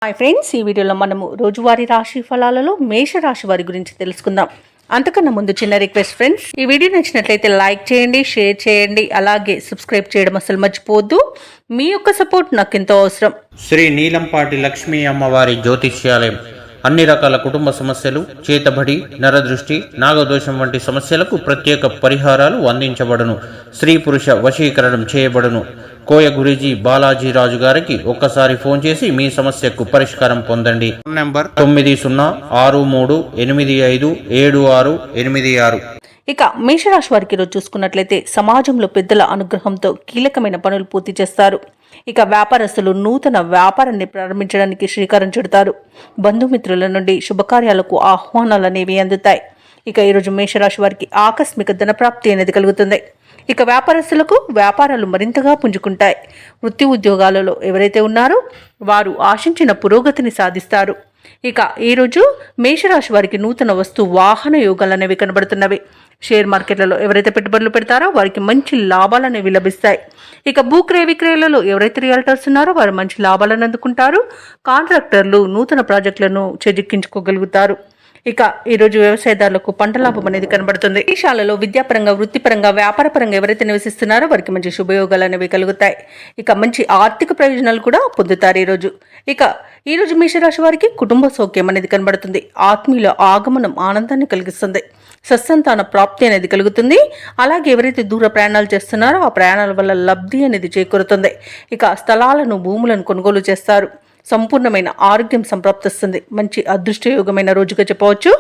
Hi friends, ఈ వీడియోలో మనము రోజువారీ రాశి ఫలాలలో మేషరాశి వారి గురించి తెలుసుకుందాం. అంతకన్నా ముందు చిన్న రిక్వెస్ట్ ఫ్రెండ్స్, ఈ వీడియో నచ్చినట్లయితే లైక్ చేయండి, షేర్ చేయండి, అలాగే సబ్స్క్రైబ్ చేయడం అసలు మర్చిపోవద్దు. మీ యొక్క సపోర్ట్ నాకు ఎంతో అవసరం. శ్రీ నీలంపాటి లక్ష్మీ అమ్మవారి జ్యోతిష్యాలయం అన్ని రకాల కుటుంబ సమస్యలు, చేతబడి, నరదృష్టి, నాగదోషం వంటి సమస్యలకు ప్రత్యేక పరిహారాలు అందించబడును. స్త్రీ పురుష వశీకరణం చేయబడును. కోయ గురూజీ బాలాజీ రాజు గారికి ఒక్కసారి ఫోన్ చేసి మీ సమస్యకు పరిష్కారం పొందండి. Phone number 9063357686. ఇక మేషరాశి వారికి ఈరోజు చూసుకున్నట్లయితే సమాజంలో పెద్దల అనుగ్రహంతో కీలకమైన పనులు పూర్తి చేస్తారు. ఇక వ్యాపారస్తులు నూతన వ్యాపారాన్ని ప్రారంభించడానికి శ్రీకారం చుడతారు. బంధుమిత్రుల నుండి శుభకార్యాలకు ఆహ్వానాలు అనేవి అందుతాయి. ఇక ఈరోజు మేషరాశి వారికి ఆకస్మిక ధనప్రాప్తి అనేది కలుగుతుంది. ఇక వ్యాపారస్తులకు వ్యాపారాలు మరింతగా పుంజుకుంటాయి. వృత్తి ఉద్యోగాలలో ఎవరైతే ఉన్నారో వారు ఆశించిన పురోగతిని సాధిస్తారు. ఇక ఈరోజు మేషరాశి వారికి నూతన వస్తు వాహన యోగాలు అనేవి కనబడుతున్నవి. షేర్ మార్కెట్లలో ఎవరైతే పెట్టుబడులు పెడతారో వారికి మంచి లాభాలు అనేవి లభిస్తాయి. ఇక భూక్రయ విక్రయాలలో ఎవరైతే రియల్టర్స్ ఉన్నారో వారు మంచి లాభాలను అందుకుంటారు. కాంట్రాక్టర్లు నూతన ప్రాజెక్టులను చేజిక్కించుకోగలుగుతారు. ఇక ఈరోజు వ్యవసాయదారులకు పంట లాభం అనేది కనబడుతుంది. విదేశాలలో విద్యాపరంగా, వృత్తిపరంగా, వ్యాపారపరంగా ఎవరైతే నివసిస్తున్నారో వారికి మంచి శుభయోగాలు అనేవి కలుగుతాయి. ఇక మంచి ఆర్థిక ప్రయోజనాలు కూడా పొందుతారు ఈరోజు. ఇక ఈరోజు మేషరాశి వారికి కుటుంబ సౌఖ్యం అనేది కనబడుతుంది. ఆత్మీయుల ఆగమనం ఆనందాన్ని కలిగిస్తుంది. సత్సంతాన ప్రాప్తి అనేది కలుగుతుంది. అలాగే ఎవరైతే దూర ప్రయాణాలు చేస్తున్నారో ఆ ప్రయాణాల వల్ల లబ్ధి అనేది చేకూరుతుంది. ఇక స్థలాలను, భూములను కొనుగోలు చేస్తారు. సంపూర్ణమైన ఆరోగ్యం సంప్రాప్తిస్తుంది. మంచి అదృష్టయోగమైన రోజుగా చెప్పవచ్చు.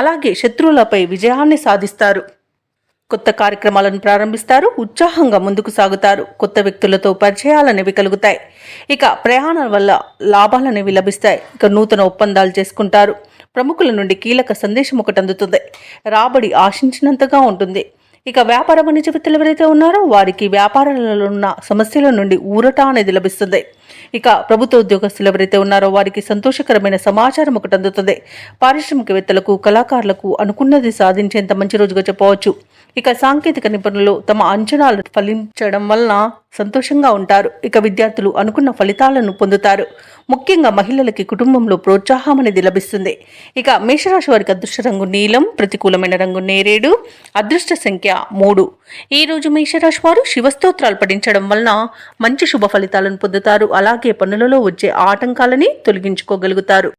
అలాగే శత్రువులపై విజయాన్ని సాధిస్తారు. కొత్త కార్యక్రమాలను ప్రారంభిస్తారు. ఉత్సాహంగా ముందుకు సాగుతారు. కొత్త వ్యక్తులతో పరిచయాలనేవి కలుగుతాయి. ఇక ప్రయాణాల వల్ల లాభాలనేవి లభిస్తాయి. ఇక నూతన ఒప్పందాలు చేసుకుంటారు. ప్రముఖుల నుండి కీలక సందేశం ఒకటి అందుతుంది. రాబడి ఆశించినంతగా ఉంటుంది. ఇక వ్యాపార వాణిజ్యవేత్తలు ఎవరైతే ఉన్నారో వారికి వ్యాపారాలలో ఉన్న సమస్యల నుండి ఊరట అనేది లభిస్తుంది. ఇక ప్రభుత్వ ఉద్యోగస్తులు ఎవరైతే ఉన్నారో వారికి సంతోషకరమైన సమాచారం ఒకటి అందుతుంది. పారిశ్రామికవేత్తలకు, కళాకారులకు అనుకున్నది సాధించేంత మంచి రోజుగా చెప్పవచ్చు. ఇక సాంకేతిక నిపుణులు తమ అంచనాలు ఫలించడం వలన సంతోషంగా ఉంటారు. ఇక విద్యార్థులు అనుకున్న ఫలితాలను పొందుతారు. ముఖ్యంగా మహిళలకి కుటుంబంలో ప్రోత్సాహం అనేది లభిస్తుంది. ఇక మేషరాశి వారికి అదృష్ట రంగు నీలం, ప్రతికూలమైన రంగు నేరేడు, అదృష్ట సంఖ్య 3. ఈ రోజు మేషరాశి వారు శివస్తోత్రాలు పఠించడం వలన మంచి శుభ ఫలితాలను పొందుతారు. అలాగే పనులలో వచ్చే ఆటంకాలని తొలగించుకోగలుగుతారు.